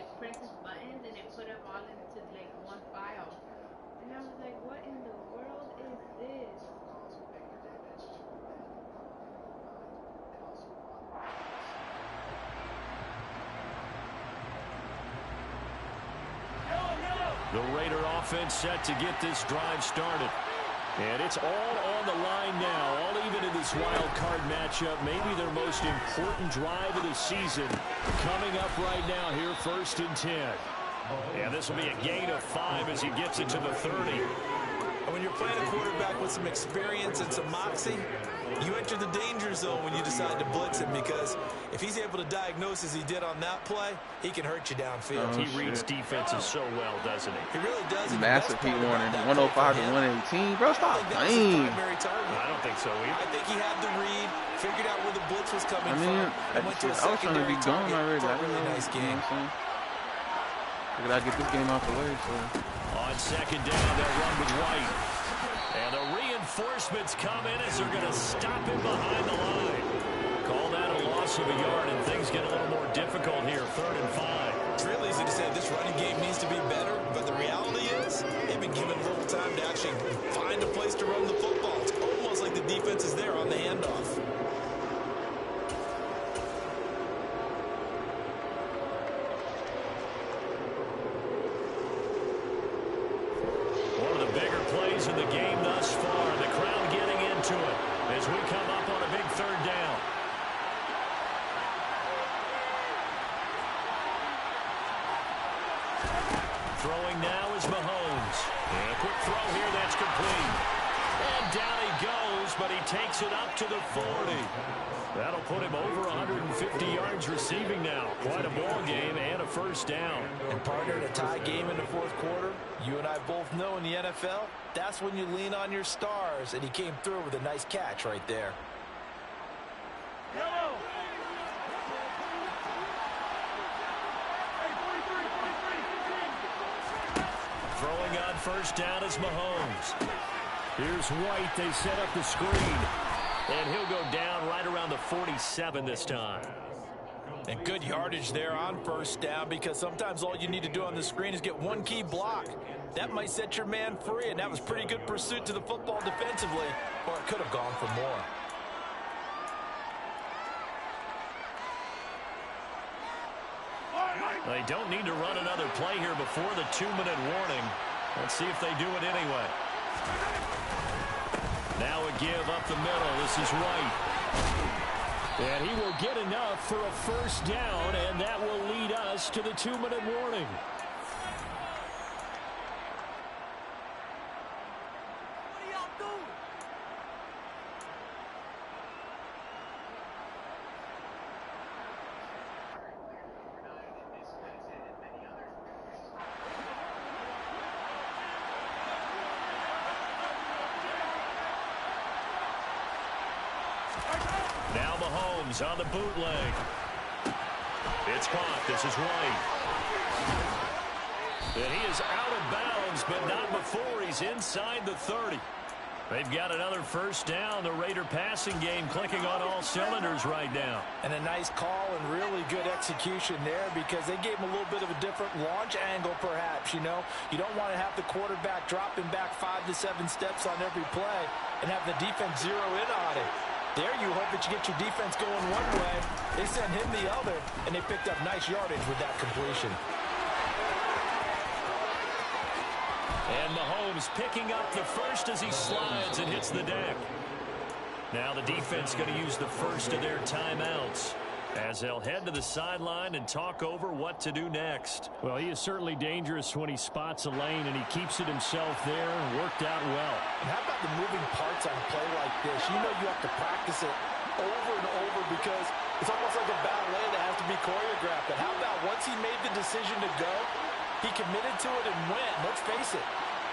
The Raider offense set to get this drive started. And it's all on the line now, all even in this wild card matchup. Maybe their most important drive of the season coming up right now here, 1st and 10. And this will be a gain of 5 as he gets it to the 30. And when you're playing a quarterback with some experience and some moxie, you enter the danger zone when you decide to blitz him, because if he's able to diagnose as he did on that play, he can hurt you downfield. He reads defenses so well, doesn't he? He really does. Massive heat warning, 105 to 118. Bro, stop playing. I don't think so either. I think he had the read, figured out where the blitz was coming from, and went to a I was trying to be gone already. for a really nice game. You know what I'm saying? Figured I'd get this game out the way. So. On 2nd down, they'll run with White. And the reinforcements come in as they're going to stop him behind the line. Call that a loss of a yard, and things get a little more difficult here, 3rd and 5. It's real easy to say this running game needs to be better, but the reality is they've been given little time to actually find a place to run the football. It's almost like the defense is there on the handoff. One of the bigger plays in the game thus far, and the crowd getting into it as we come up on a big 3rd down. Throwing now is Mahomes. And a quick throw here that's complete. And down he goes, but he takes it up to the 40. That'll put him over 150 yards receiving now. Quite a ball game and a 1st down. And partner, in a tie game in the 4th quarter, you and I both know in the NFL, that's when you lean on your stars. And he came through with a nice catch right there. Throwing on 1st down is Mahomes. Here's White. They set up the screen. And he'll go down right around the 47 this time. And good yardage there on 1st down, because sometimes all you need to do on the screen is get one key block. That might set your man free, and that was pretty good pursuit to the football defensively, or it could have gone for more. They don't need to run another play here before the 2-minute warning. Let's see if they do it anyway. Now a give up the middle. This is White. And he will get enough for a 1st down, and that will lead us to the 2-minute warning. Now Mahomes on the bootleg. It's caught. This is White. And he is out of bounds, but not before he's inside the 30. They've got another 1st down. The Raider passing game clicking on all cylinders right now. And a nice call and really good execution there, because they gave him a little bit of a different launch angle perhaps. You know, you don't want to have the quarterback dropping back 5 to 7 steps on every play and have the defense zero in on it. There you hope that you get your defense going one way. They sent him the other, and they picked up nice yardage with that completion. And Mahomes picking up the 1st as he slides and hits the deck. Now the defense going to use the 1st of their timeouts as they'll head to the sideline and talk over what to do next. Well, he is certainly dangerous when he spots a lane, and he keeps it himself there and worked out well. And how about the moving parts on a play like this? You know you have to practice it over and over, because it's almost like a ballet that has to be choreographed. But how about once he made the decision to go, he committed to it and went. Let's face it,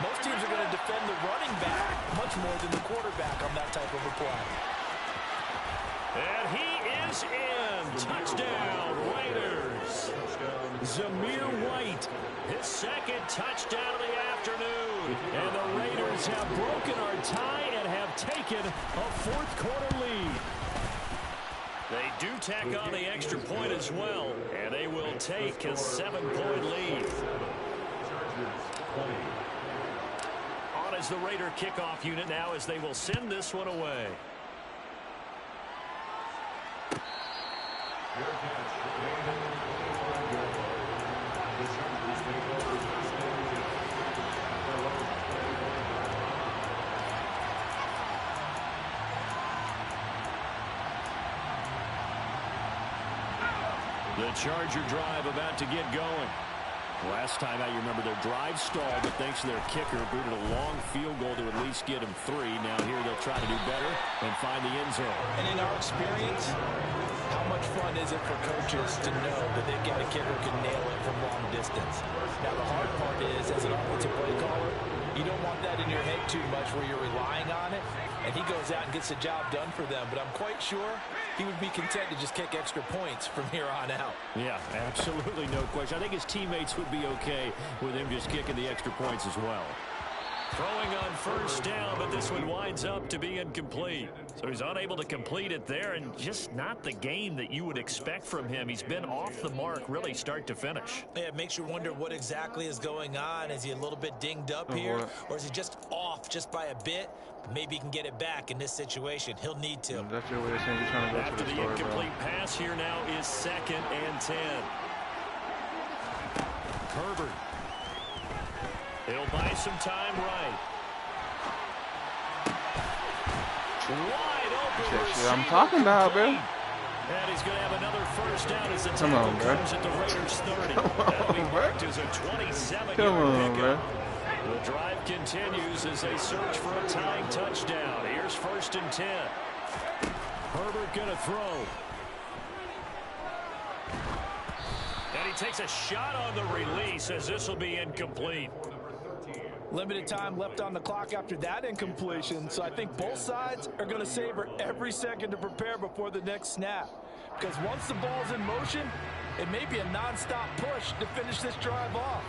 most teams are going to defend the running back much more than the quarterback on that type of a play. And he is in. Touchdown, Raiders. Zamir White, his 2nd touchdown of the afternoon. And the Raiders have broken our tie and have taken a 4th quarter lead. They do tack on the extra point as well, and they will take a 7-point lead. On is the Raider kickoff unit now, as they will send this one away. The Charger drive about to get going. Last time out, you remember their drive stalled, but thanks to their kicker, booted a long field goal to at least get them 3. Now here they'll try to do better and find the end zone. And in our experience, how much fun is it for coaches to know that they've got a kicker who can nail it from long distance? Now the hard part is, as an offensive play caller, you don't want that in your head too much where you're relying on it, and he goes out and gets the job done for them. But I'm quite sure he would be content to just kick extra points from here on out. Yeah, absolutely no question. I think his teammates would be okay with him just kicking the extra points as well. Throwing on first down, but this one winds up to be incomplete. So he's unable to complete it there, and just not the game that you would expect from him. He's been off the mark really start to finish. Yeah, it makes you wonder what exactly is going on. Is he a little bit dinged up here, or is he just off just by a bit? Maybe he can get it back in this situation. He'll need to. That's your way of saying you're trying to go After to the the store, incomplete pass, here now is 2nd and 10. Herbert. He'll buy some time right. Wide open. That's shit I'm talking about, bro. And he's going to have another first down as the Come on, bro. comes at the Raiders 30. Come on, bro. As a 27-yard Come on, pickup. bro. The drive continues as they search for a tying touchdown. Here's 1st and 10. Herbert going to throw. And he takes a shot on the release as this will be incomplete. Limited time left on the clock after that incompletion, so I think both sides are going to savor every second to prepare before the next snap. Because once the ball's in motion, it may be a non-stop push to finish this drive off.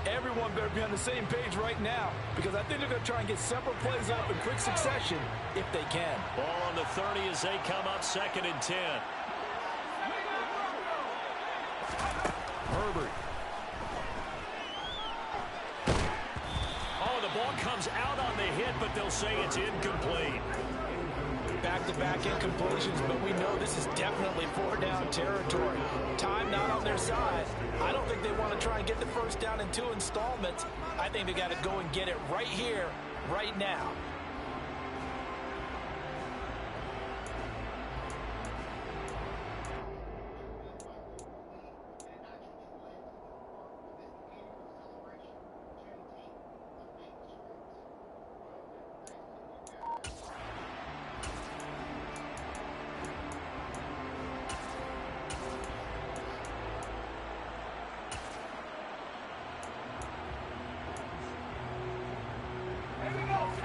Everyone better be on the same page right now, because I think they're going to try and get several plays off in quick succession if they can. Ball on the 30 as they come up 2nd and 10. Herbert. Oh, the ball comes out on the hit, but they'll say it's incomplete. Back-to-back incompletions, but we know this is definitely 4-down territory. Time not on their side. I don't think they want to try and get the first down in 2 installments. I think they got to go and get it right here, right now.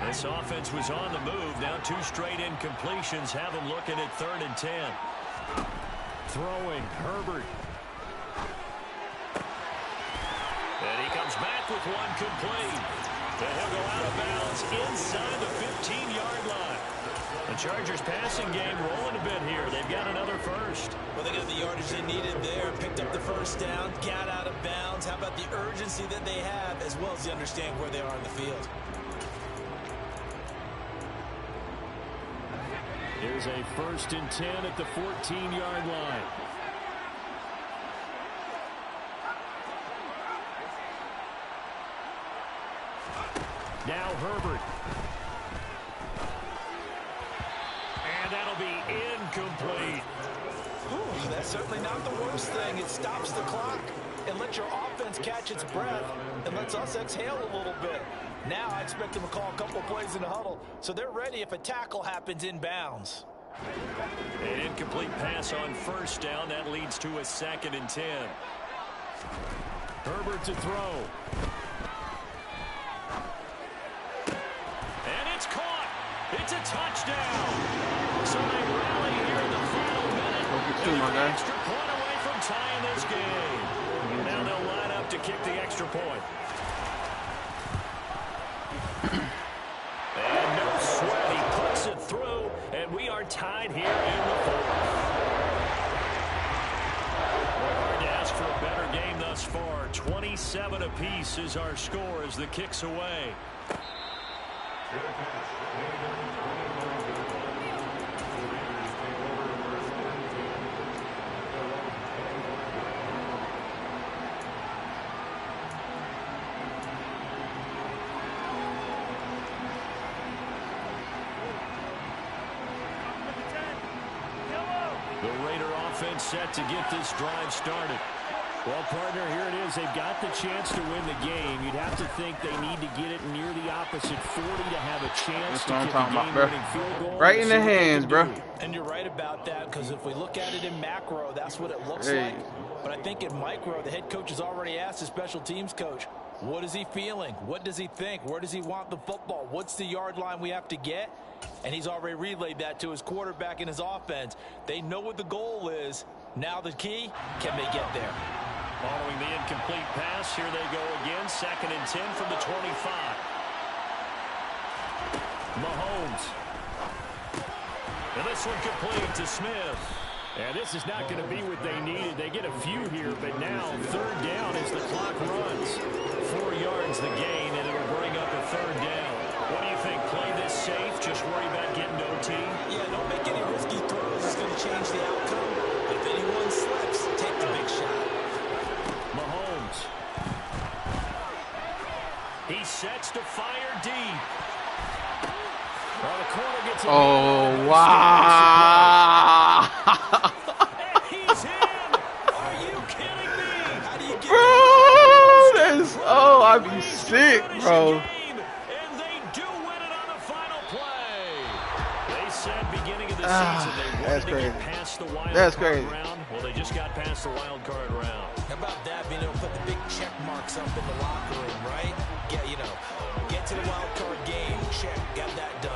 This offense was on the move. Now 2 straight incompletions have them looking at 3rd and 10. Throwing, Herbert. And he comes back with one complete. And he'll go out of bounds inside the 15-yard line. The Chargers passing game rolling a bit here. They've got another first. Well, they got the yardage they needed there. Picked up the first down, got out of bounds. How about the urgency that they have, as well as the understanding where they are in the field? Here's a 1st and 10 at the 14-yard line. Now Herbert. And that'll be incomplete. Ooh, that's certainly not the worst thing. It stops the clock and lets your offense catch its breath and lets us exhale a little bit. Now I expect them to call a couple plays in the huddle, so they're ready if a tackle happens in bounds. An incomplete pass on first down. That leads to a 2nd and 10. Herbert to throw. And it's caught. It's a touchdown. So they rally here in the final minute. My guy. Extra point away from tying this game. Now they'll line up to kick the extra point. And no sweat. He puts it through, and we are tied here in the 4th. Hard to ask for a better game thus far. 27 apiece is our score as the kick's away. The Raider offense set to get this drive started. Well, partner, here it is. They've got the chance to win the game. You'd have to think they need to get it near the opposite 40 to have a chance to kick a game-winning field goal. Right in the hands, bro. And you're right about that, because if we look at it in macro, that's what it looks like. But I think in micro, the head coach has already asked the special teams coach, what is he feeling? What does he think? Where does he want the football? What's the yard line we have to get? And he's already relayed that to his quarterback and his offense. They know what the goal is. Now the key, can they get there? Following the incomplete pass, here they go again. 2nd and 10 from the 25. Mahomes. And this one complete to Smith. And this is not going to be what they needed. They get a few here, but now third down as the clock runs. 4 yards the gain, and it'll bring up a third down. What do you think? Play this safe? Just worry about getting OT? Yeah, don't make any risky throws. It's going to change the outcome. If anyone slips, take the big shot. Mahomes. He sets to fire deep. Well, the corner gets Oh, wow. And he's in. Are you kidding me? How do you get Bro, that's, oh, I'd be sick, bro. And they do win it on the final play. They said beginning of the season they that's wanted to crazy. get past the wild That's card crazy. round. Well, they just got past the wild card round. How about that, being able to put the big check marks up in the locker room, right? Yeah, you know, get to the wild card game, check, got that done.